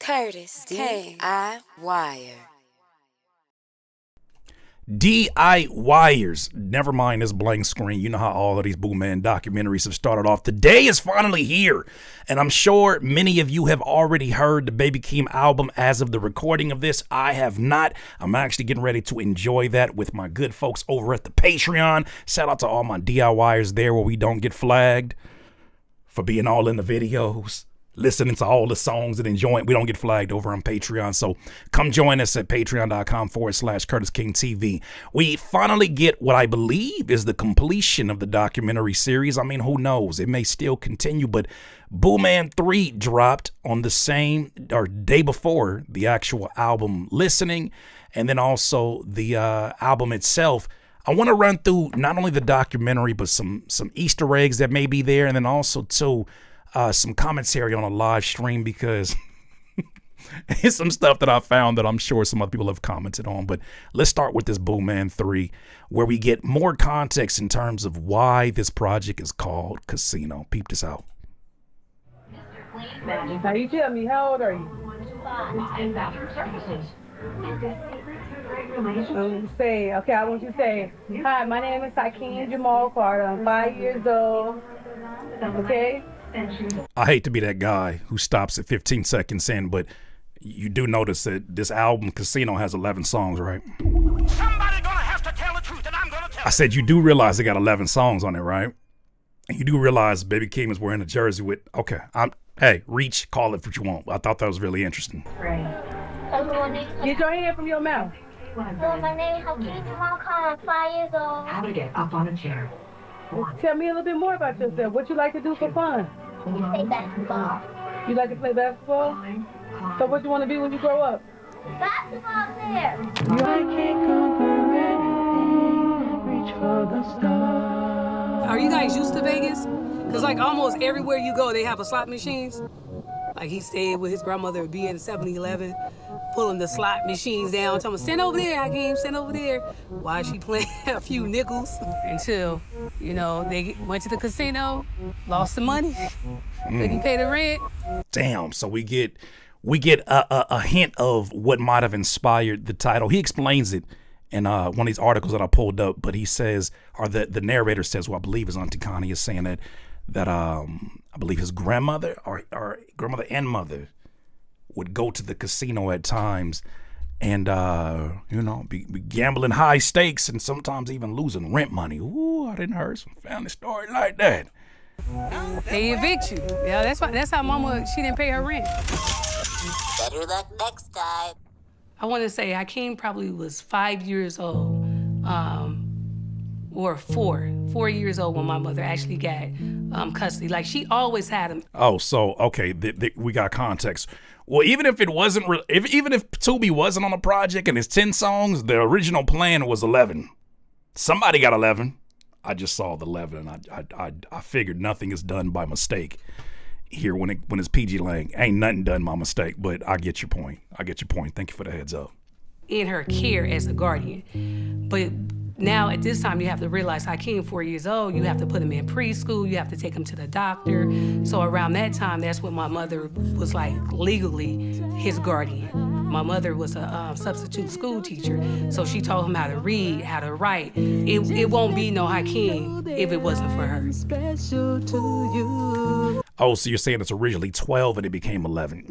Curtis, DIY. DIYers. Never mind this blank screen. You know how all of these Booman documentaries have started off. The day is finally here, and I'm sure many of you have already heard the Baby Keem album as of the recording of this. I have not. I'm actually getting ready to enjoy that with my good folks over at the Patreon. Shout out to all my DIYers there where we don't get flagged for being all in the videos, listening to all the songs and enjoying. We don't get flagged over on Patreon. So come join us at patreon.com/Curtis King TV. We finally get what I believe is the completion of the documentary series. I mean, who knows? It may still continue, but Booman 3 dropped on the same or day before the actual album listening, and then also the album itself. I want to run through not only the documentary, but some Easter eggs that may be there, and then also too some commentary on a live stream, because it's some stuff that I found that I'm sure some other people have commented on. But let's start with this Booman 3, where we get more context in terms of why this project is called Casino. Peep this out. Now you tell me, how old are you? 5. And bathroom services. Say, okay, I want you to say, hi, my name is Keem Jamal Carter. I'm 5 years old. Okay? I hate to be that guy who stops at 15 seconds in, but you do notice that this album Casino has 11 songs, right? Somebody gonna have to tell the truth, and I'm gonna tell. I said you do realize they got 11 songs on it, right? And you do realize Baby Keem is wearing a jersey with, okay, hey, reach, call it what you want. I thought that was really interesting. Get your hand from your mouth. My name is Keem Jamal Carter. I'm 5 years old. How to get up on a chair. Tell me a little bit more about yourself. What you like to do for fun? Play basketball. You like to play basketball? So what you want to be when you grow up? Basketball player. I can't conquer anything. Reach for the stars. Are you guys used to Vegas? Because like almost everywhere you go, they have a slot machines. Like he stayed with his grandmother, be in 7-Eleven, pulling the slot machines down, telling him, stand over there, Hakeem, stand over there. While she playing a few nickels until, you know, they went to the casino, lost the money, couldn't pay the rent. Damn, so we get a hint of what might have inspired the title. He explains it in one of these articles that I pulled up, but he says, or the narrator says, who I believe is Auntie Connie, is saying that I believe his grandmother or grandmother and mother would go to the casino at times and, you know, be gambling high stakes and sometimes even losing rent money. Ooh, I didn't hear some family story like that. They evict you. Yeah, that's how Mama, she didn't pay her rent. Better luck next time. I want to say Hakeem probably was 5 years old, or 4 years old when my mother actually got custody. Like, she always had him. Oh, so, okay, we got context. Well, even if it wasn't, even if Tubi wasn't on the project and it's 10 songs, the original plan was 11. Somebody got 11. I just saw the 11, and I figured nothing is done by mistake here when it's PG Lang. Ain't nothing done by mistake, but I get your point. Thank you for the heads up. In her care as a guardian. But now at this time you have to realize Hakeem, 4 years old, you have to put him in preschool, you have to take him to the doctor. So around that time, that's when my mother was like legally his guardian. My mother was a substitute school teacher, so she taught him how to read, how to write. It won't be no Hakeem if it wasn't for her. Special to you. Oh, so you're saying it's originally 12 and it became 11.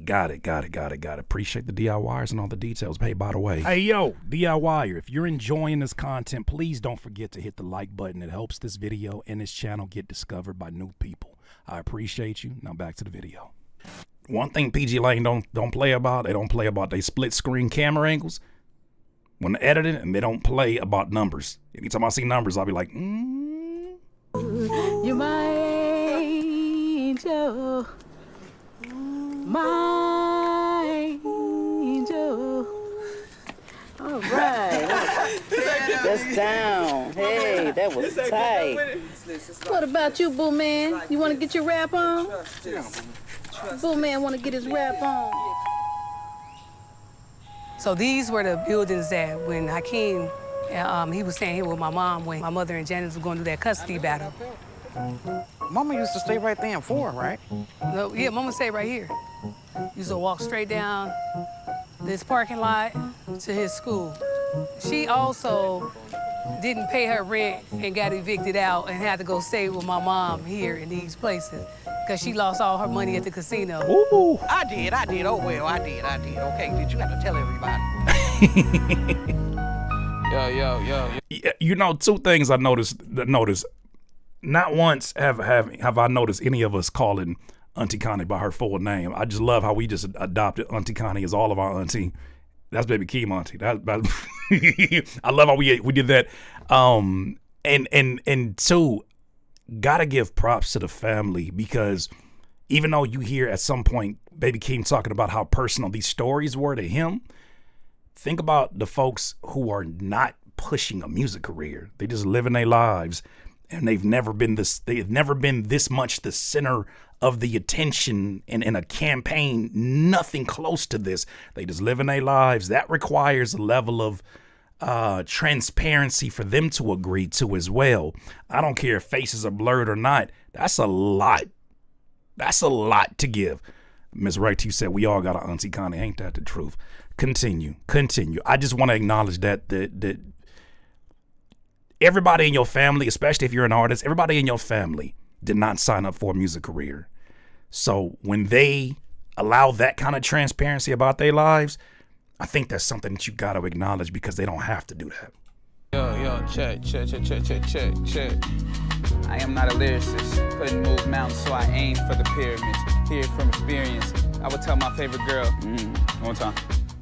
Got it. Appreciate the DIYers and all the details. Hey, by the way, hey, yo, DIYer, if you're enjoying this content, please don't forget to hit the like button. It helps this video and this channel get discovered by new people. I appreciate you. Now back to the video. One thing PG Lang don't play about, they split screen camera angles when they're editing, and they don't play about numbers. Anytime I see numbers, I'll be like, You're my angel, my angel. All right, that's down. Hey, that was tight. What about you, Booman? You want to get your rap on? Booman want to get his rap on. So these were the buildings that when Hakeem, he was staying here with my mom when my mother and Janice were going through that custody battle. Mama used to stay right there in 4, right? No, yeah, Mama stayed right here. Used to walk straight down this parking lot to his school. She also didn't pay her rent and got evicted out and had to go stay with my mom here in these places because she lost all her money at the casino. Ooh. I did. Oh, well, I did. Okay, did you have to tell everybody? Yo. You know, two things I noticed. Not once have I noticed any of us calling Auntie Connie by her full name. I just love how we just adopted Auntie Connie as all of our auntie. That's baby Keem auntie. I love how we did that. And two, gotta give props to the family, because even though you hear at some point baby Keem talking about how personal these stories were to him, think about the folks who are not pushing a music career. They just living their lives, and they've never been this much the center of the attention in a campaign, nothing close to this. They just living their lives. That requires a level of transparency for them to agree to as well. I don't care if faces are blurred or not. That's a lot. That's a lot to give. Ms. Wright, you said we all got an Auntie Connie. Ain't that the truth? Continue. I just want to acknowledge that everybody in your family, especially if you're an artist, everybody in your family did not sign up for a music career. So when they allow that kind of transparency about their lives, I think that's something that you got to acknowledge, because they don't have to do that. Yo, check. I am not a lyricist. Couldn't move mountains, so I aim for the pyramids. Hear from experience. I would tell my favorite girl, one time.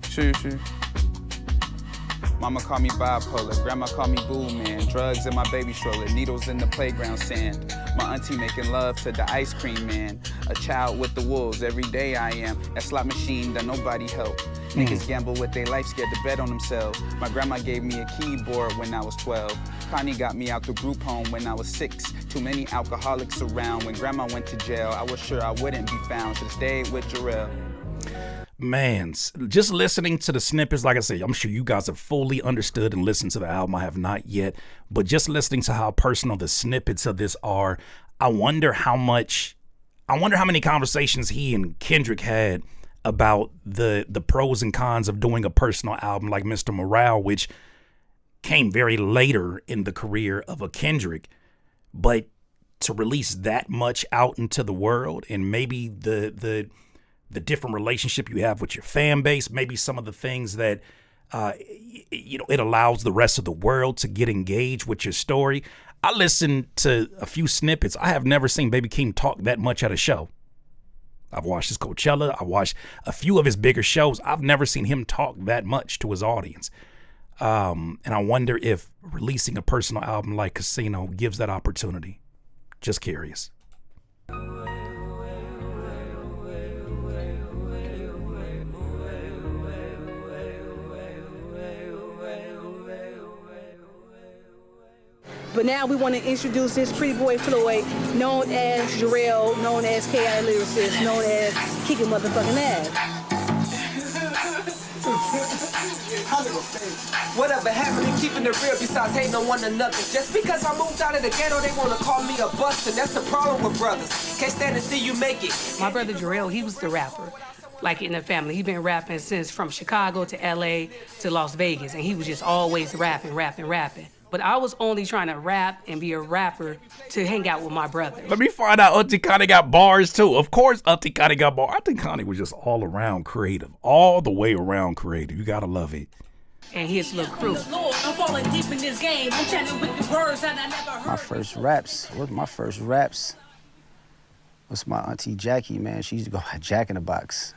Sure. Mama called me bipolar, grandma called me Booman, drugs in my baby stroller, needles in the playground sand. My auntie making love to the ice cream man. A child with the wolves, every day I am. That slot machine that nobody help. Niggas gamble with their life, scared to bet on themselves. My grandma gave me a keyboard when I was 12. Connie got me out the group home when I was 6. Too many alcoholics around. When grandma went to jail, I was sure I wouldn't be found. Should've stayed with Jarrell. Man, just listening to the snippets, like I said, I'm sure you guys have fully understood and listened to the album. I have not yet, but just listening to how personal the snippets of this are, I wonder how many conversations he and Kendrick had about the pros and cons of doing a personal album like Mr. Morale, which came very later in the career of a Kendrick, but to release that much out into the world, and maybe the different relationship you have with your fan base, maybe some of the things that, it allows the rest of the world to get engaged with your story. I listened to a few snippets. I have never seen Baby Keem talk that much at a show. I've watched his Coachella. I watched a few of his bigger shows. I've never seen him talk that much to his audience. And I wonder if releasing a personal album like Casino gives that opportunity. Just curious. But now we want to introduce this pretty boy Floyd, known as Jarrell, known as K.I. Lyricist, known as Kicking Motherfucking Ass. Whatever happened to keeping it real besides hating on one another? Just because I moved out of the ghetto, they want to call me a buster. That's the problem with brothers. Can't stand to see you make it. My brother Jarrell, he was the rapper, like in the family. He been rapping since from Chicago to LA to Las Vegas, and he was just always rapping. But I was only trying to rap and be a rapper to hang out with my brother. Let me find out Auntie Connie got bars too. Of course Auntie Connie got bars. Auntie Connie was just all around creative. All the way around creative. You gotta love it. And his little crew. I'm falling deep in this game. I'm chatting with the words that I never heard. My first raps was my auntie Jackie, man. She used to go Jack in the Box.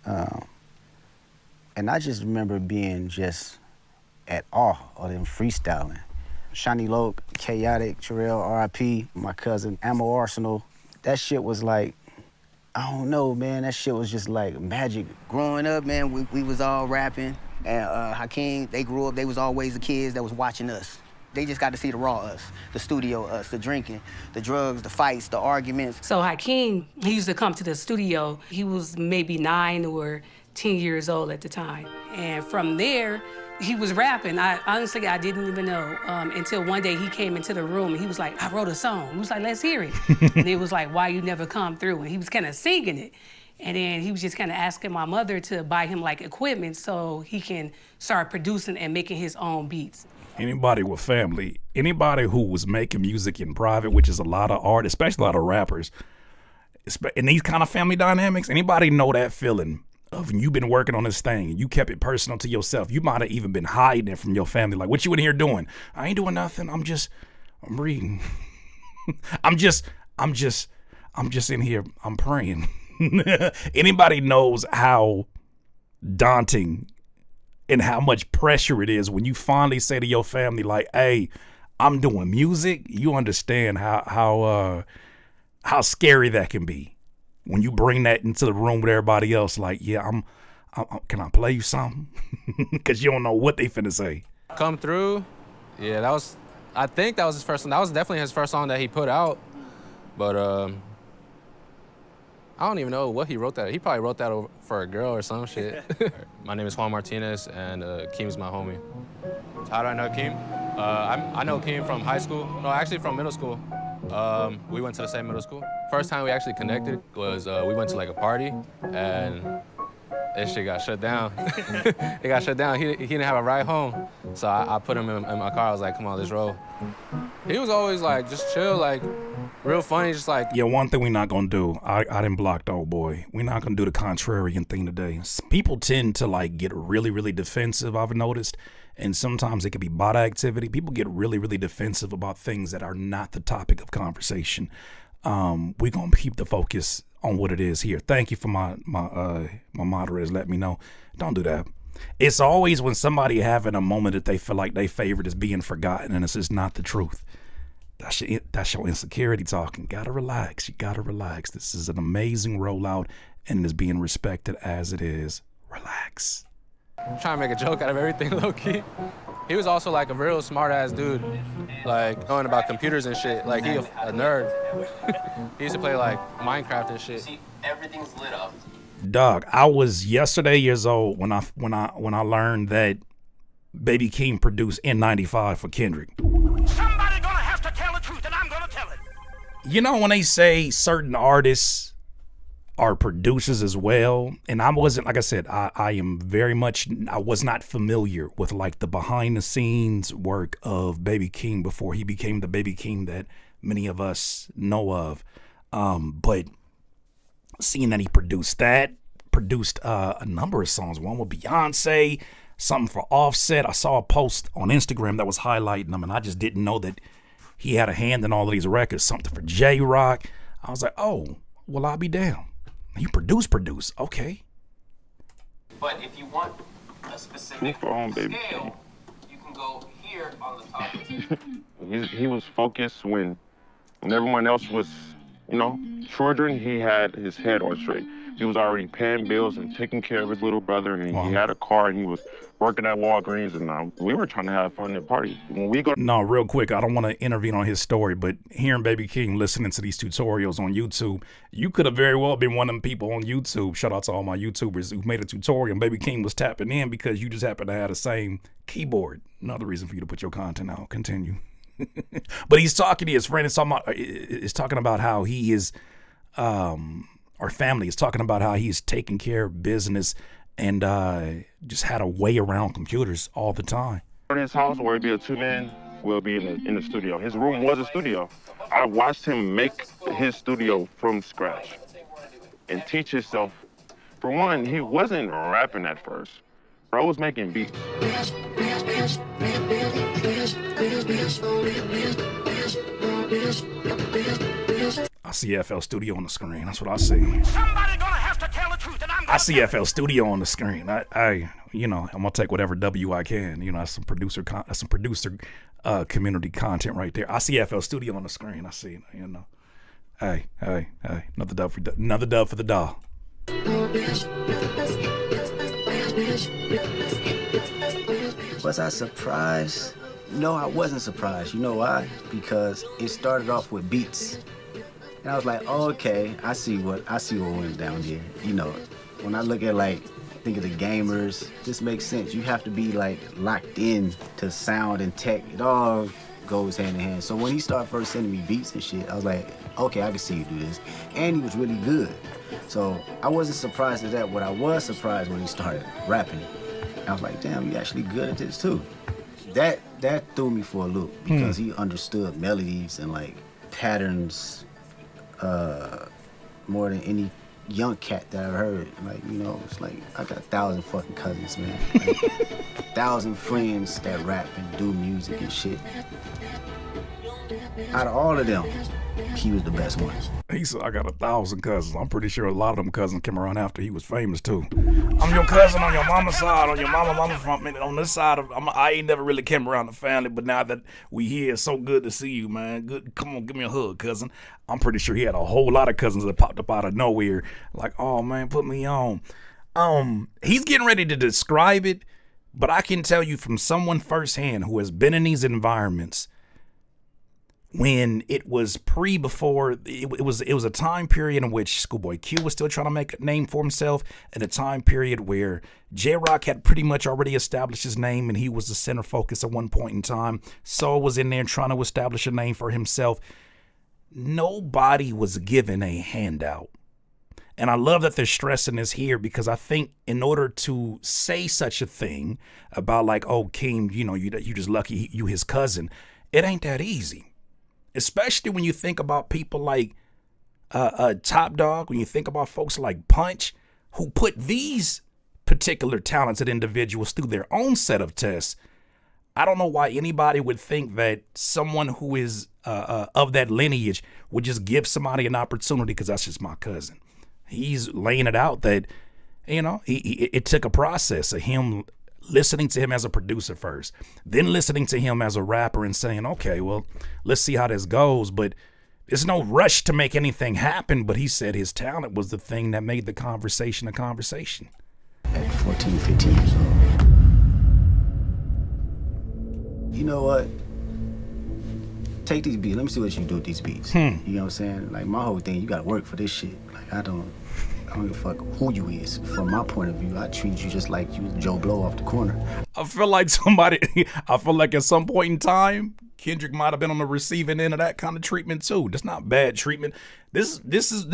And I just remember being just at awe of them freestyling. Shiny Loke, Chaotic, Jarrell, R.I.P., my cousin, Ammo Arsenal. That shit was like, I don't know, man. That shit was just like magic. Growing up, man, we was all rapping. And Hakeem, they grew up, they was always the kids that was watching us. They just got to see the raw us, the studio us, the drinking, the drugs, the fights, the arguments. So Hakeem, he used to come to the studio. He was maybe 9 or 10 years old at the time. And from there, he was rapping. Honestly, I didn't even know until one day he came into the room and he was like, I wrote a song. He was like, let's hear it. And it was like, why you never come through? And he was kind of singing it. And then he was just kind of asking my mother to buy him like equipment so he can start producing and making his own beats. Anybody with family, anybody who was making music in private, which is a lot of art, especially a lot of rappers, in these kind of family dynamics, anybody know that feeling of when you've been working on this thing and you kept it personal to yourself? You might have even been hiding it from your family. Like, what you in here doing? I ain't doing nothing. I'm reading. I'm just in here. I'm praying. Anybody knows how daunting and how much pressure it is when you finally say to your family, like, hey, I'm doing music. You understand how scary that can be when you bring that into the room with everybody else. Like, yeah, can I play you something? Because you don't know what they finna say. Come Through. Yeah, I think that was his first song. That was definitely his first song that he put out. But I don't even know what he wrote that. He probably wrote that for a girl or some shit. My name is Juan Martinez, and Keem's my homie. How do I know Keem? I know Keem from high school. No, actually from middle school. We went to the same middle school. First time we actually connected was we went to like a party, and that shit got shut down. It got shut down. He didn't have a ride home, so I put him in my car. I was like, come on, let's roll. He was always like, just chill, like, real funny, just like. Yeah, one thing we're not gonna do, I didn't block the old boy. We're not gonna do the contrarian thing today. People tend to like get really, really defensive, I've noticed. And sometimes it could be bot activity. People get really, really defensive about things that are not the topic of conversation. We're gonna keep the focus on what it is here. Thank you for my moderators. Let me know. Don't do that. It's always when somebody having a moment that they feel like their favorite is being forgotten, and it's just not the truth. That's your insecurity talking. Gotta relax. You gotta relax. This is an amazing rollout, and it is being respected as it is. Relax. I'm trying to make a joke out of everything, low-key. He was also like a real smart-ass dude, like knowing about computers and shit. Like, he a nerd. He used to play like Minecraft and shit. See, everything's lit up. Dog, I was yesterday years old when I learned that Baby Keem produced N95 for Kendrick. Somebody gonna have to tell the truth, and I'm gonna tell it. You know when they say certain artists are producers as well, and I wasn't, like I said, I was not familiar with like the behind the scenes work of Baby Keem before he became the Baby Keem that many of us know of. But seeing that he produced a number of songs, one with Beyonce, something for Offset. I saw a post on Instagram that was highlighting them, and I just didn't know that he had a hand in all of these records, something for J-Rock. I was like, oh, well, I'll be down. You produce, okay. But if you want a specific scale, you can go here on the top. He was focused when everyone else was, children. He had his head on straight. He was already paying bills and taking care of his little brother, and he had a car, and he was working at Walgreens, and we were trying to have fun at parties. When we go. No, real quick, I don't want to intervene on his story, but hearing Baby Keem listening to these tutorials on YouTube, you could have very well been one of them people on YouTube. Shout out to all my YouTubers who made a tutorial, and Baby Keem was tapping in because you just happen to have the same keyboard. Another reason for you to put your content out. Continue. But he's talking to his friend. It's talking about how he is. Our family is talking about how he's taking care of business and just had a way around computers all the time. In his house, where it'd be a two-man, we'll be in the studio. His room was a studio. I watched him make his studio from scratch and teach himself. For one, he wasn't rapping at first. Bro was making beats. I see FL Studio on the screen. That's what I see. Somebody gonna have to tell the truth, and I see FL Studio on the screen. I'm gonna take whatever W I can. That's some producer community content right there. I see FL Studio on the screen. I see. Hey, another dub for the doll. Was I surprised? No, I wasn't surprised. You know why? Because it started off with beats. And I was like, oh, okay, I see what went down here. When I look at think of the gamers, this makes sense. You have to be locked in to sound and tech. It all goes hand in hand. So when he started first sending me beats and shit, I was like, okay, I can see you do this. And he was really good. So I wasn't surprised at that. What I was surprised when he started rapping. I was like, damn, you actually good at this too. That threw me for a loop because he understood melodies and like patterns more than any young cat that I've heard. Like, you know, it's like I got 1,000 fucking cousins, man. Like, 1,000 friends that rap and do music and shit. Out of all of them, he was the best one. He said, I got 1,000 cousins. I'm pretty sure a lot of them cousins came around after he was famous too. I'm your cousin on your mama's side, on your mama front, on this side I ain't never really came around the family, but now that we here, it's so good to see you, man. Good, come on, give me a hug, cousin. I'm pretty sure he had a whole lot of cousins that popped up out of nowhere, like, oh man, put me on. He's getting ready to describe it, but I can tell you from someone firsthand who has been in these environments. When it was before, it was a time period in which Schoolboy Q was still trying to make a name for himself, and a time period where J-Rock had pretty much already established his name, and he was the center focus at one point in time. Soul was in there trying to establish a name for himself. Nobody was given a handout. And I love that they're stressing this here, because I think in order to say such a thing about like, oh, Keem, you know, you just lucky you his cousin, it ain't that easy. Especially when you think about people like Top Dog, when you think about folks like Punch, who put these particular talented individuals through their own set of tests. I don't know why anybody would think that someone who is of that lineage would just give somebody an opportunity because that's just my cousin. He's laying it out that, you know, it took a process of him listening to him as a producer first, then listening to him as a rapper and saying, okay, well, let's see how this goes. But there's no rush to make anything happen. But he said his talent was the thing that made the conversation a conversation. At 14, 15 years old. You know what? Take these beats. Let me see what you do with these beats. You know what I'm saying? Like, my whole thing, you gotta work for this shit. Like, I don't give a fuck who you is. From my point of view, I treat you just like you was Joe Blow off the corner. I feel like at some point in time, Kendrick might have been on the receiving end of that kind of treatment too. That's not bad treatment. This is,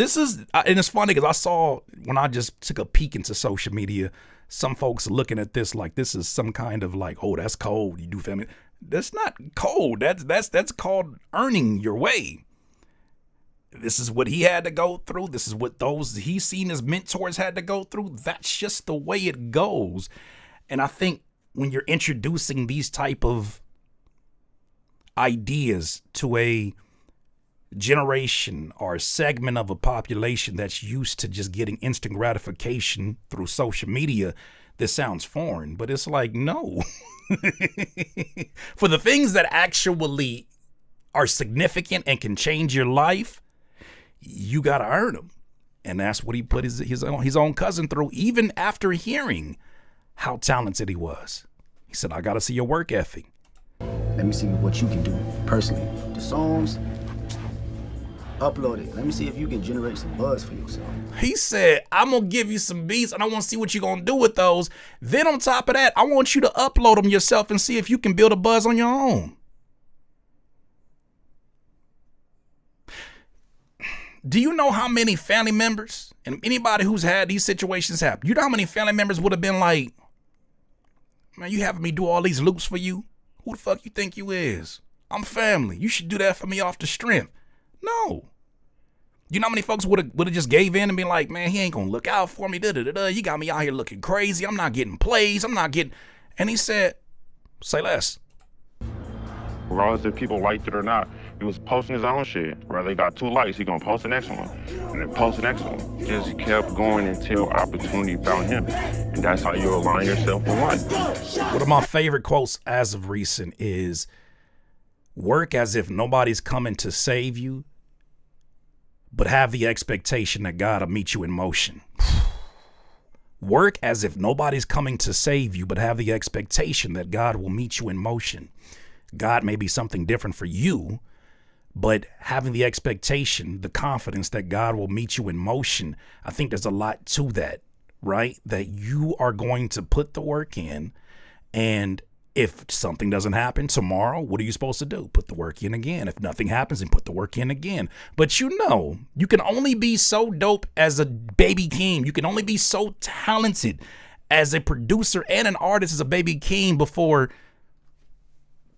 and it's funny because I saw, when I just took a peek into social media, some folks looking at this like this is some kind of like, oh, that's cold. You do family. That's not cold. That's called earning your way. This is what he had to go through. This is what those he's seen his mentors had to go through. That's just the way it goes. And I think when you're introducing these type of ideas to a generation or a segment of a population that's used to just getting instant gratification through social media, this sounds foreign, but it's like, no. For the things that actually are significant and can change your life, you got to earn them. And that's what he put his own cousin through, even after hearing how talented he was. He said, I got to see your work ethic. Let me see what you can do personally. The songs, upload it. Let me see if you can generate some buzz for yourself. He said, I'm going to give you some beats and I want to see what you're going to do with those. Then on top of that, I want you to upload them yourself and see if you can build a buzz on your own. Do you know how many family members and anybody who's had these situations happen? You know how many family members would have been like, man, you having me do all these loops for you? Who the fuck you think you is? I'm family. You should do that for me off the strength. No. You know how many folks would have just gave in and been like, man, he ain't gonna look out for me. You got me out here looking crazy. I'm not getting plays. I'm not getting. And he said, say less. Regardless if people liked it or not, he was posting his own shit. Whether he got 2 likes, he gonna post the next one, and then post the next one. Just kept going until opportunity found him, and that's how you align yourself with life. One of my favorite quotes as of recent is, work as if nobody's coming to save you, but have the expectation that God will meet you in motion. Work as if nobody's coming to save you, but have the expectation that God will meet you in motion. God may be something different for you, but having the expectation, the confidence that God will meet you in motion, I think there's a lot to that, right? That you are going to put the work in, and If something doesn't happen tomorrow, what are you supposed to do? Put the work in again. If nothing happens, then put the work in again. But you know, you can only be so dope as a Baby Keem. You can only be so talented as a producer and an artist as a Baby Keem before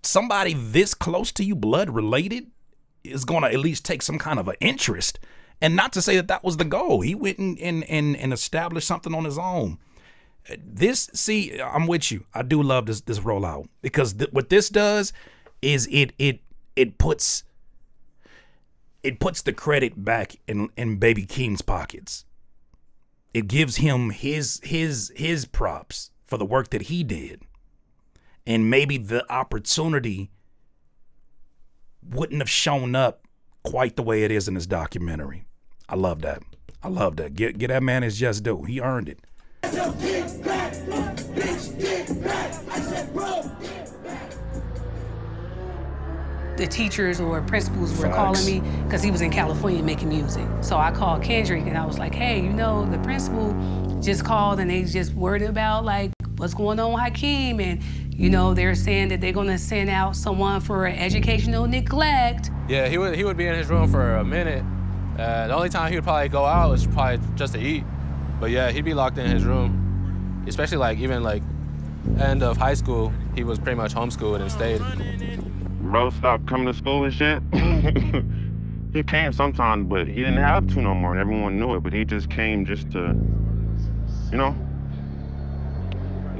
somebody this close to you, blood related, is going to at least take some kind of an interest. And not to say that that was the goal. He went and established something on his own. See, I'm with you. I do love this rollout because what this does is it puts the credit back in Baby Keem's pockets. It gives him his props for the work that he did, and maybe the opportunity wouldn't have shown up quite the way it is in this documentary. I love that. I love that. Get that man his just due. He earned it. The teachers or principals were calling me because he was in California making music. So I called Kendrick and I was like, hey, you know, the principal just called and they just worried about like what's going on with Hakeem, and you know, they're saying that they're gonna send out someone for educational neglect. Yeah, he would be in his room for a minute. The only time he would probably go out was probably just to eat. But yeah, he'd be locked in his room. Especially like even like end of high school, he was pretty much homeschooled and stayed. Bro stopped coming to school and shit. He came sometimes, but he didn't have to no more, and everyone knew it. But he just came just to, you know,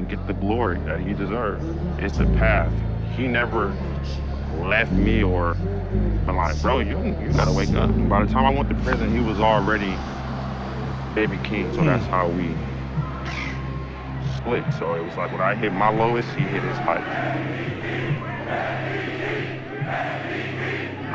get the glory that he deserved. It's a path. He never left me or I'm like, bro, you gotta wake up. And by the time I went to prison, he was already Baby Keem, so that's how we split. So it was like when I hit my lowest, he hit his height.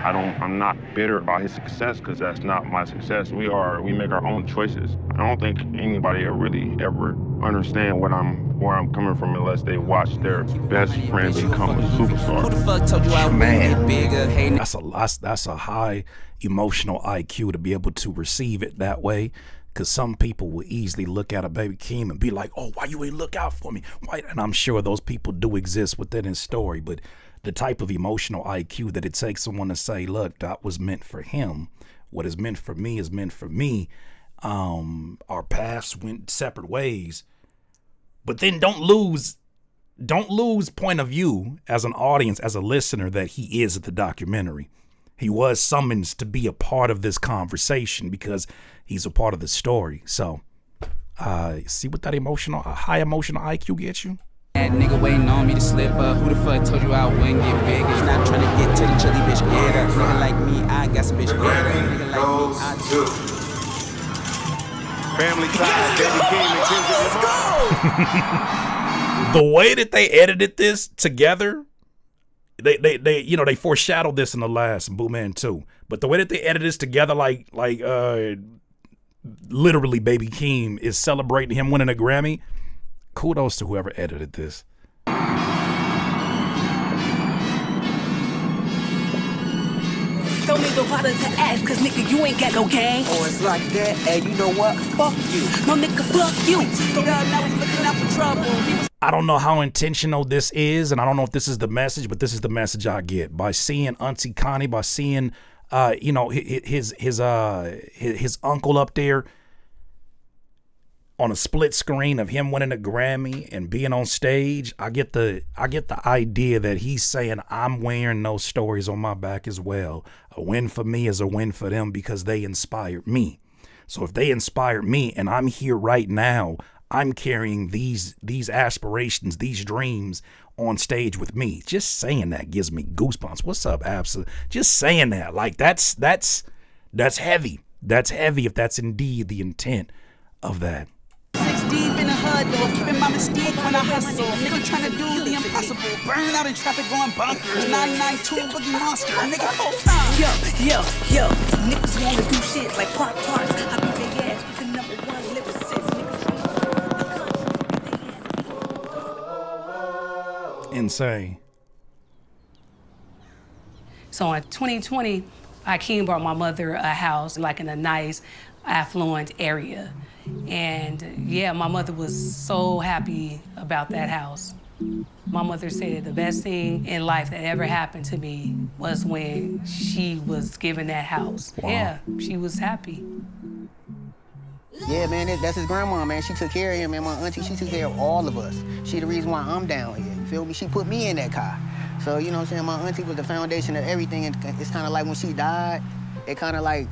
I'm not bitter about his success because that's not my success. We make our own choices. I don't think anybody really ever understand where I'm coming from unless they watch their best friend become a superstar. Who the fuck told you I would get bigger? Hey, That's a high emotional IQ to be able to receive it that way. Because some people will easily look at a Baby Keem and be like, oh, why you ain't look out for me? Why? And I'm sure those people do exist within his story, but the type of emotional IQ that it takes someone to say, look, that was meant for him. What is meant for me is meant for me. Our paths went separate ways. But then don't lose point of view as an audience, as a listener, that he is the documentary. He was summoned to be a part of this conversation because he's a part of the story. So see what that high emotional IQ gets you? That nigga waiting on me to slip up. Who the fuck told you I wouldn't get big? It's not trying to get to the chili bitch. Get up. Nigga like me, I got some bitch. Get up. Nigga like me, I do. Family time, Baby Keem and Kendrick. The way that they edited this together, they you know, they foreshadowed this in the last Booman too. But the way that they edited this together, like literally Baby Keem is celebrating him winning a Grammy. Kudos to whoever edited this. Don't even bother to ask, cause nigga, you ain't got no game. Oh, it's like that? Hey, you know what? Fuck you. No nigga, fuck you. Now we looking out for trouble. I don't know how intentional this is, and I don't know if this is the message, but this is the message I get by seeing Auntie Connie, by seeing you know, his uncle up there on a split screen of him winning a Grammy and being on stage. I get the idea that he's saying, I'm wearing those stories on my back as well. A win for me is a win for them because they inspired me. So if they inspired me and I'm here right now, I'm carrying these aspirations, these dreams on stage with me. Just saying that gives me goosebumps. What's up, Absa? Just saying that, like that's heavy. That's heavy if that's indeed the intent of that. 6 deep in the hood, though, keeping my mistake when I hustle. Nigga trying to do the impossible. Burn out in traffic going bunkers. 992 Boogie Monster. Nigga, whole time. Yo. Niggas wanna do shit like pop tarts. I beat their ass with the #1 lyricist. Insane. So in 2020, Hakeem bought my mother a house, like in a nice, affluent area. And yeah, my mother was so happy about that house. My mother said the best thing in life that ever happened to me was when she was given that house. Wow. Yeah, she was happy. Yeah, man, that's his grandma, man. She took care of him, and my auntie, she took care of all of us. She the reason why I'm down here, you feel me? She put me in that car. So, you know what I'm saying? My auntie was the foundation of everything, and it's kind of like when she died, it kind of like,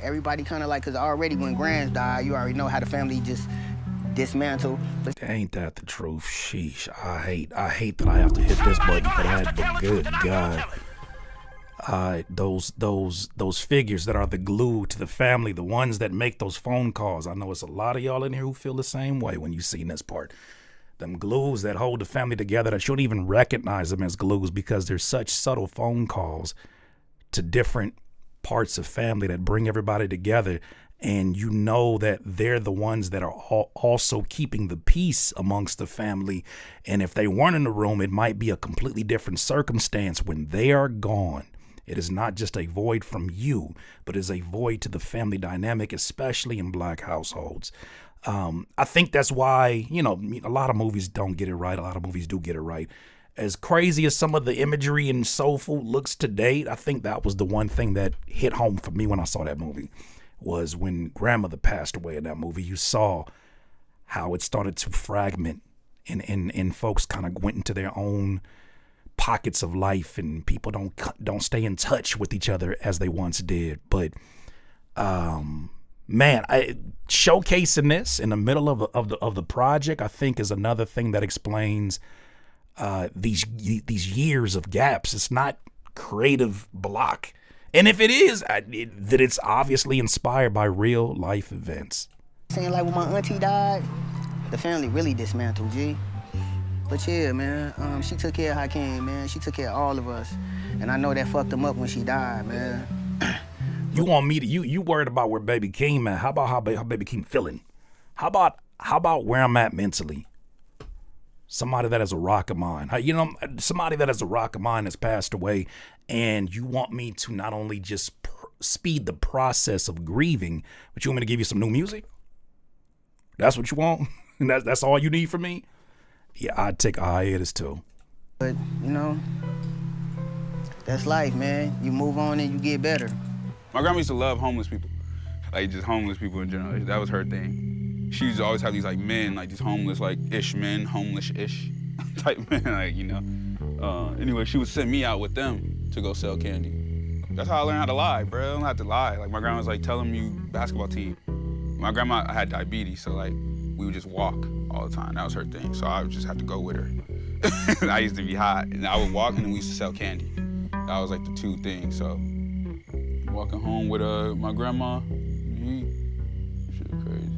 everybody kind of like, because already when Grams died, you already know how the family just dismantled. Ain't that the truth? Sheesh. I hate that I have to hit this button for that, but good God. Those figures that are the glue to the family, the ones that make those phone calls. I know it's a lot of y'all in here who feel the same way when you seen this part. Them glues that hold the family together that you don't even recognize them as glues because they're such subtle phone calls to different parts of family that bring everybody together. And you know that they're the ones that are also keeping the peace amongst the family. And if they weren't in the room, it might be a completely different circumstance. When they are gone, it is not just a void from you, but is a void to the family dynamic, especially in Black households. I think that's why, you know, a lot of movies don't get it right. A lot of movies do get it right. As crazy as some of the imagery in Soul Food looks to date, I think that was the one thing that hit home for me when I saw that movie. Was when grandmother passed away in that movie. You saw how it started to fragment and folks kind of went into their own pockets of life, and people don't stay in touch with each other as they once did. But man, showcasing this in the middle of the project, I think is another thing that explains these years of gaps. It's not creative block. And if it is, that it's obviously inspired by real life events. Saying like when my auntie died, the family really dismantled, G. But yeah, man, she took care of Hakeem, man. She took care of all of us. And I know that fucked him up when she died, man. You want me to, you worried about where baby Keem at. How about how baby Keem feeling? How about where I'm at mentally? Somebody that has a rock of mine. You know, somebody that has a rock of mine has passed away, and you want me to not only just speed the process of grieving, but you want me to give you some new music? That's what you want? And that's all you need from me? Yeah, I'd take a hiatus too. But, you know, that's life, man. You move on and you get better. My grandma used to love homeless people. Like, just homeless people in general. That was her thing. She used to always have these, like, men, like, these homeless, like, ish men, homeless-ish type men, like, you know. Anyway, she would send me out with them to go sell candy. That's how I learned how to lie, bro. I don't have to lie. Like, my grandma was like, tell them you basketball team. My grandma had diabetes, so, like, we would just walk all the time. That was her thing. So I would just have to go with her. I used to be hot, and I would walk, and then we used to sell candy. That was, like, the two things, so. Walking home with my grandma, shit crazy.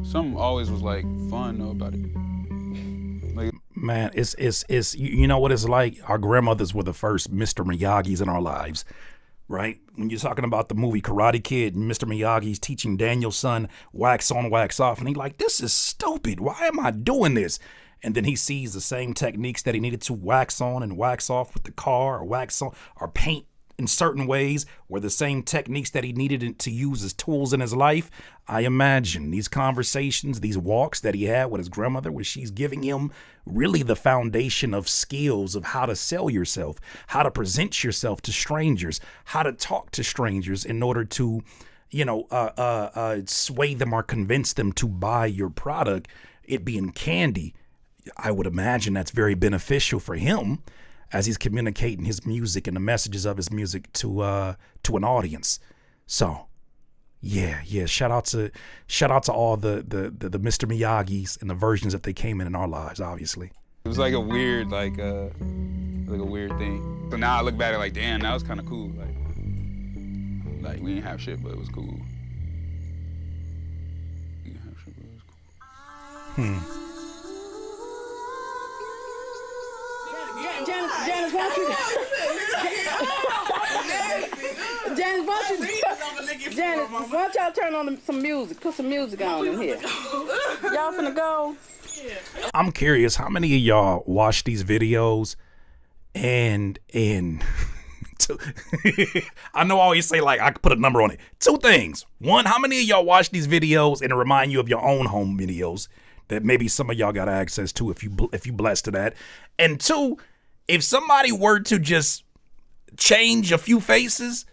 Something always was like fun though about it. Like, man, it's you know what it's like? Our grandmothers were the first Mr. Miyagi's in our lives, right? When you're talking about the movie Karate Kid, Mr. Miyagi's teaching Daniel's son wax on, wax off, and he's like, this is stupid. Why am I doing this? And then he sees the same techniques that he needed to wax on and wax off with the car, or wax on, or paint in certain ways, were the same techniques that he needed to use as tools in his life. I imagine these conversations, these walks that he had with his grandmother, where she's giving him really the foundation of skills of how to sell yourself, how to present yourself to strangers, how to talk to strangers in order to, you know, sway them or convince them to buy your product, it being candy. I would imagine that's very beneficial for him as he's communicating his music and the messages of his music to an audience. So, yeah. Shout out to all the Mr. Miyagi's and the versions that they came in our lives. Obviously, it was like a weird weird thing. So now I look back at it like, damn, that was kind of cool. Like we didn't have shit, but it was cool. We didn't have shit, but it was cool. Janice, why don't y'all turn on some music? Put some music on in here. Y'all finna go? I'm curious, how many of y'all watch these videos and I know I always say, like, I could put a number on it. Two things. One, how many of y'all watch these videos and it remind you of your own home videos? that maybe some of y'all got access to if you blessed to that. And two, if somebody were to just change a few faces,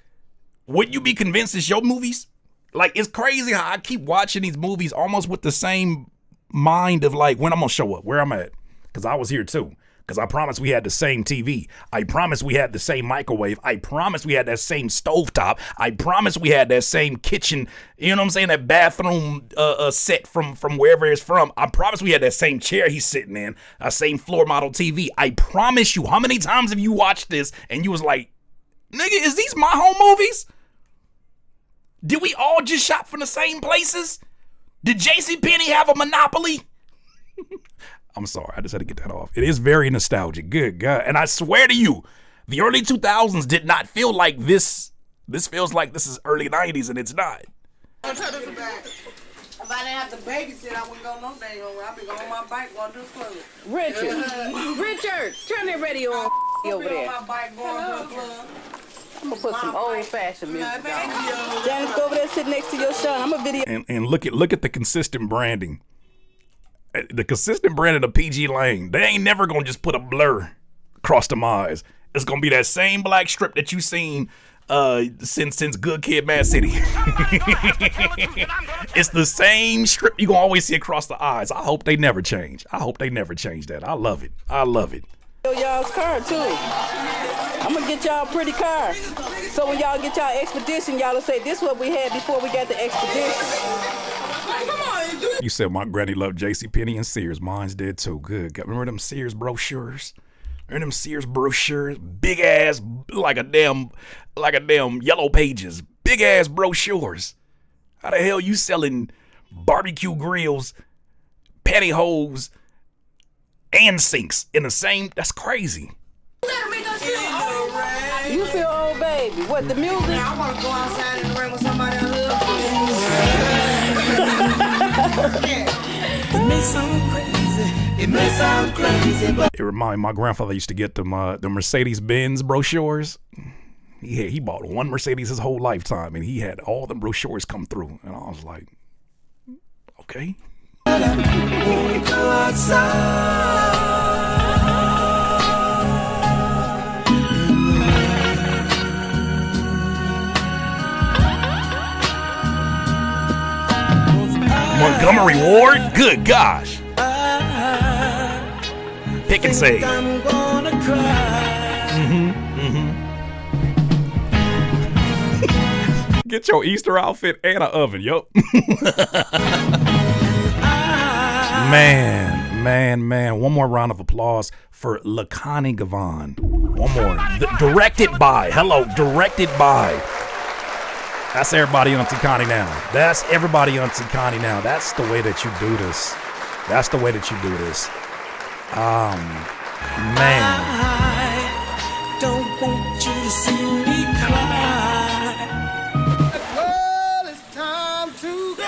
would you be convinced it's your movies? Like, it's crazy how I keep watching these movies almost with the same mind of like when I'm gonna show up, where I'm at. Because I was here too. Because I promised we had the same TV. I promised we had the same microwave. I promised we had that same stovetop. I promised we had that same kitchen, you know what I'm saying, that bathroom set from wherever it's from. I promised we had that same chair he's sitting in, that same floor model TV. I promise you, how many times have you watched this and you was like, nigga, is these my home movies? Did we all just shop from the same places? Did JCPenney have a monopoly? I'm sorry, I just had to get that off. It is very nostalgic. Good God. And I swear to you, the early 2000s did not feel like this. This feels like this is early 90s, and it's not. If I didn't have to babysit, I wouldn't go no day on. I'd be going on my bike going to the club. Richard, turn that radio on over there. On my bike going to the club. I'm gonna put some old-fashioned music on. Janice, go over there, sit next to your son. I'm a video. And look at the consistent branding. The consistent branding of PG Lane. They ain't never gonna just put a blur across them eyes. It's gonna be that same black strip that you seen since Good Kid, Mad City. It's the same strip you gonna always see across the eyes. I hope they never change. I hope they never change that. I love it. I love it. Y'all's car too. I'm gonna get y'all a pretty car. So when y'all get y'all expedition, y'all will say this is what we had before we got the expedition. You said my granny loved JCPenney and Sears. Mine's did too. Good. Remember them Sears brochures? Remember them Sears brochures? Big ass, like a damn yellow pages. Big ass brochures. How the hell you selling barbecue grills, pantyhose, and sinks in the same? That's crazy. You feel old, baby. What, the music? I want to go outside in the rain with somebody I love. It may sound crazy. It may sound crazy, but it reminded me, my grandfather used to get them the Mercedes-Benz brochures. He bought one Mercedes his whole lifetime, and he had all the brochures come through. And I was like, okay. when we go outside. Montgomery Ward? Good gosh. Pick and save. I'm gonna cry. Get your Easter outfit and an oven, yup. Man. One more round of applause for Connie Gavon. One more. Directed by. That's everybody Auntie Connie now. That's everybody Auntie Connie now. That's the way that you do this. Man. I don't want you to see me cry. Well, it's time to go.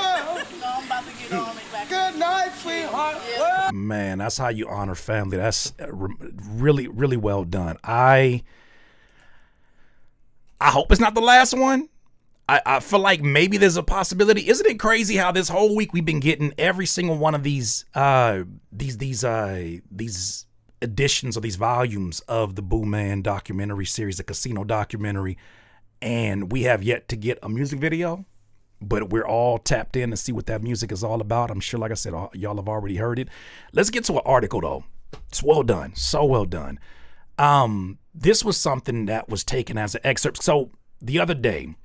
I'm about to get on it back. Good night, sweetheart. Man, that's how you honor family. That's really, really well done. I hope it's not the last one. I feel like maybe there's a possibility. Isn't it crazy how this whole week we've been getting every single one of these editions or these volumes of the Booman documentary series, the casino documentary, and we have yet to get a music video, but we're all tapped in to see what that music is all about. I'm sure, like I said, y'all have already heard it. Let's get to an article though. It's well done, so well done. This was something that was taken as an excerpt. So the other day,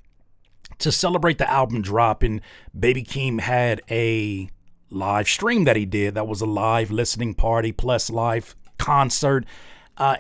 to celebrate the album dropping, Baby Keem had a live stream that he did. That was a live listening party plus live concert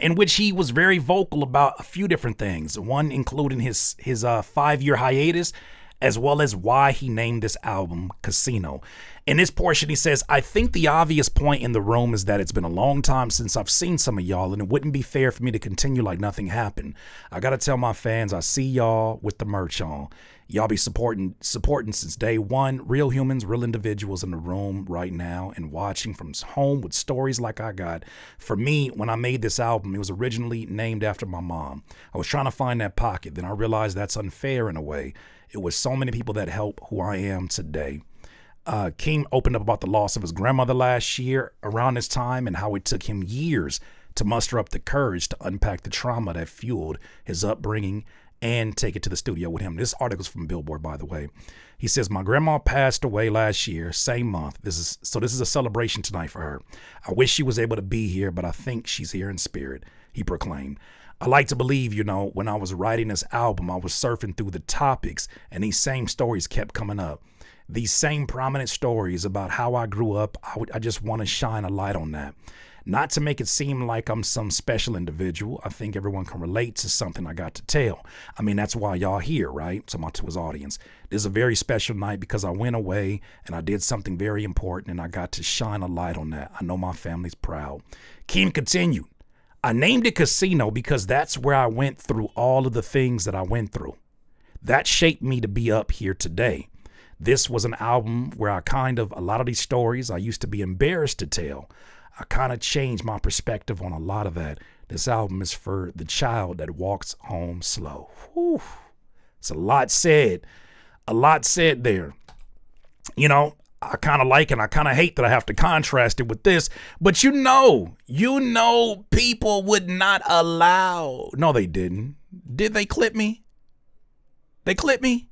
in which he was very vocal about a few different things. One including his 5-year hiatus, as well as why he named this album Casino. In this portion, he says, I think the obvious point in the room is that it's been a long time since I've seen some of y'all, and it wouldn't be fair for me to continue like nothing happened. I gotta tell my fans, I see y'all with the merch on. Y'all be supporting since day one. Real humans, real individuals in the room right now and watching from home with stories like I got. For me, when I made this album, it was originally named after my mom. I was trying to find that pocket. Then I realized that's unfair in a way. It was so many people that helped who I am today. Keem opened up about the loss of his grandmother last year around this time and how it took him years to muster up the courage to unpack the trauma that fueled his upbringing and take it to the studio with him. This article's from Billboard, by the way. He says, my grandma passed away last year, same month. This is a celebration tonight for her. I wish she was able to be here, but I think she's here in spirit, he proclaimed. I like to believe, when I was writing this album, I was surfing through the topics and these same stories kept coming up. These same prominent stories about how I grew up, I just want to shine a light on that. Not to make it seem like I'm some special individual. I think everyone can relate to something I got to tell. I mean, that's why y'all here, right? Talking to his audience. This is a very special night because I went away and I did something very important and I got to shine a light on that. I know my family's proud. Keem continued. I named it Casino because that's where I went through all of the things that I went through. That shaped me to be up here today. This was an album where a lot of these stories I used to be embarrassed to tell. I kind of changed my perspective on a lot of that. This album is for the child that walks home slow. Whew. It's a lot said. A lot said there. I kind of like and I kind of hate that I have to contrast it with this, but people would not allow. No, they didn't. Did they clip me? They clipped me?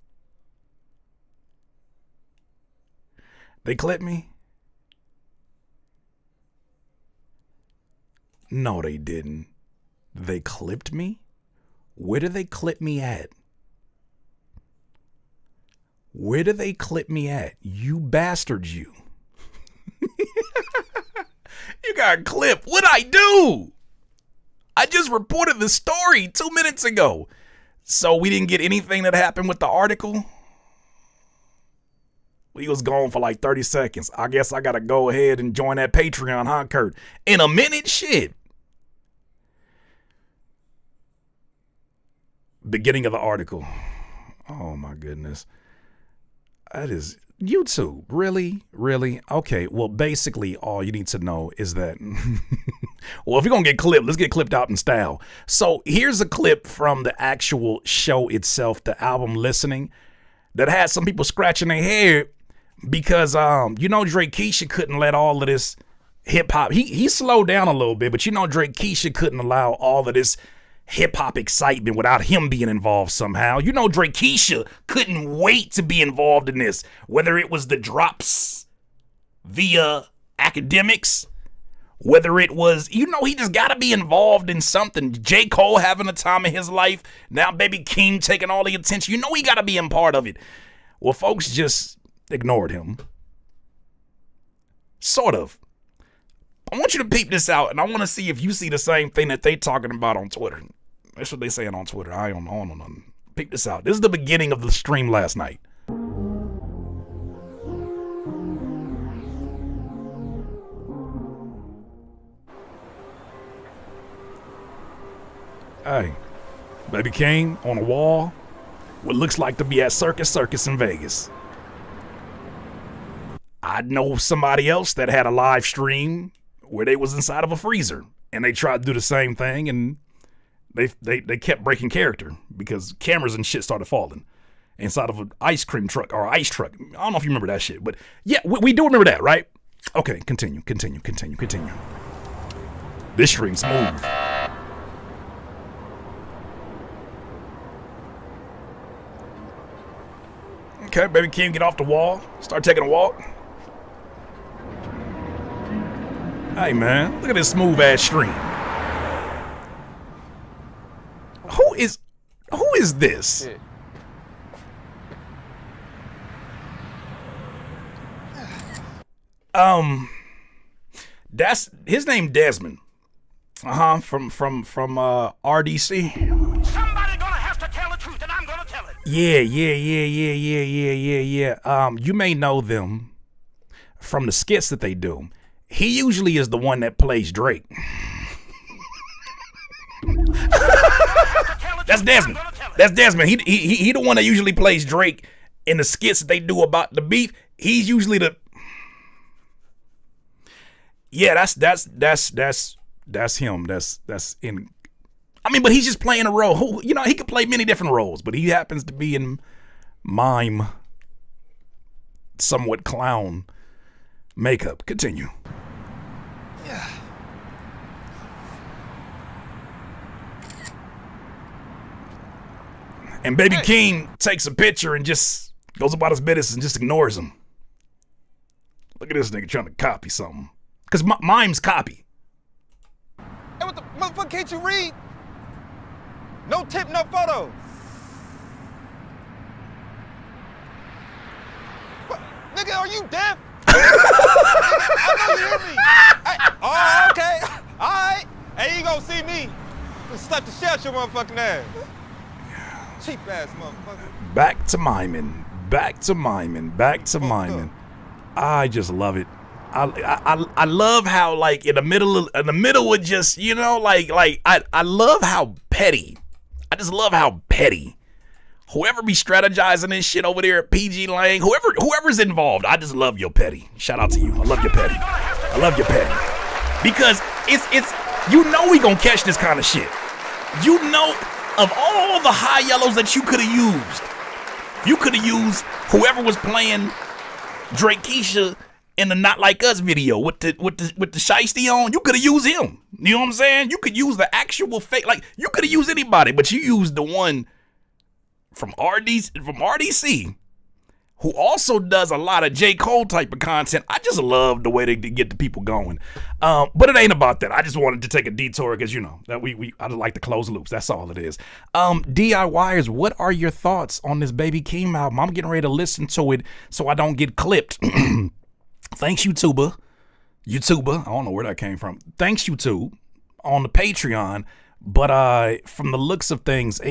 They clipped me? No, they didn't. They clipped me? Where did they clip me at? Where did they clip me at? You bastards, you. You got clipped. What'd I do? I just reported the story 2 minutes ago. So we didn't get anything that happened with the article? He was gone for like 30 seconds. I guess I got to go ahead and join that Patreon, huh, Kurt? In a minute? Shit. Beginning of the article. Oh, my goodness. That is YouTube. Really? Really? Okay. Well, basically, all you need to know is that, well, if you're going to get clipped, let's get clipped out in style. So here's a clip from the actual show itself, the album Listening, that had some people scratching their head because, Drake Keisha couldn't let all of this hip hop. He slowed down a little bit, but Drake Keisha couldn't allow all of this hip hop excitement without him being involved somehow. Drake Keisha couldn't wait to be involved in this, whether it was the drops via academics, whether it was, he just got to be involved in something. J. Cole having the time of his life. Now Baby Keem taking all the attention. He got to be in part of it. Well, folks just ignored him. Sort of. I want you to peep this out, and I want to see if you see the same thing that they talking about on Twitter. That's what they saying on Twitter. I don't know nothing. Peep this out. This is the beginning of the stream last night. Hey, Baby Keem on a wall. What looks like to be at Circus in Vegas. I know somebody else that had a live stream where they was inside of a freezer and they tried to do the same thing and they kept breaking character because cameras and shit started falling inside of an ice cream truck or ice truck. I don't know if you remember that shit, but yeah, we do remember that, right? Okay, continue. This stream's smooth. Okay, Baby Keem get off the wall, start taking a walk. Hey man, look at this smooth ass stream. Who is this? That's his name, Desmond. From RDC. Somebody gonna have to tell the truth, and I'm gonna tell it. Yeah. You may know them from the skits that they do. He usually is the one that plays Drake. That's Desmond. That's Desmond. He the one that usually plays Drake in the skits that they do about the beef. He's usually the. Yeah, that's him. That's in. I mean, but he's just playing a role. He could play many different roles, but he happens to be in mime somewhat clown makeup. Continue. Yeah. And Baby Keem takes a picture and just goes about his business and just ignores him. Look at this nigga trying to copy something. Because mime's copy. Hey, what the motherfucker, can't you read? No tip, no photo. What? Nigga, are you deaf? I know you hear me. Hey, oh, okay. All right. Hey, you gonna see me. Just slap the shit out your motherfucking ass. Cheap ass motherfucker. Back to miming. Back to miming. Back to miming. I just love it. I love how, like, in the middle of just, you know, like I love how petty. I just love how petty. Whoever be strategizing this shit over there at PG Lang, whoever's involved, I just love your petty. Shout out to you. I love your petty. I love your petty. Because it's you know we gonna catch this kind of shit. You know, of all the high yellows that you could have used whoever was playing Drake Keisha in the Not Like Us video with the shiesty on. You could have used him. You know what I'm saying? You could use the actual fake, like you could have used anybody, but you used the one from RDC, who also does a lot of J. Cole type of content. I just love the way they get the people going. But it ain't about that. I just wanted to take a detour because, you know, that I just like to close loops. That's all it is. DIYers, what are your thoughts on this Baby Keem album? I'm getting ready to listen to it so I don't get clipped. Thanks, YouTuber. I don't know where that came from. Thanks, YouTube, on the Patreon. But from the looks of things,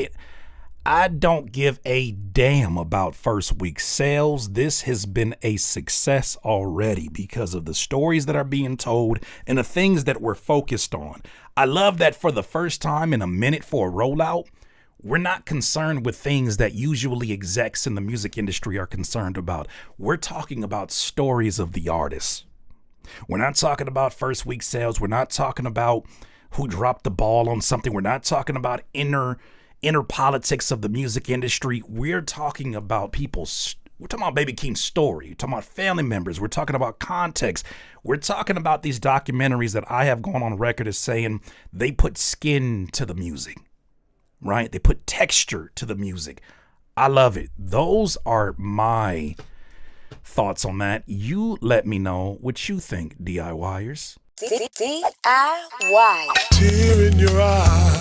I don't give a damn about first week sales. This has been a success already because of the stories that are being told and the things that we're focused on. I love that for the first time in a minute for a rollout, we're not concerned with things that usually execs in the music industry are concerned about. We're talking about stories of the artists. We're not talking about first week sales. We're not talking about who dropped the ball on something. We're not talking about inner politics of the music industry. We're talking about we're talking about Baby Keem's story. We're talking about family members. We're talking about context. We're talking about these documentaries that I have gone on record as saying they put skin to the music, right? They put texture to the music. I love it. Those are my thoughts on that. You let me know what you think, DIYers. DIY. Tear in your eye.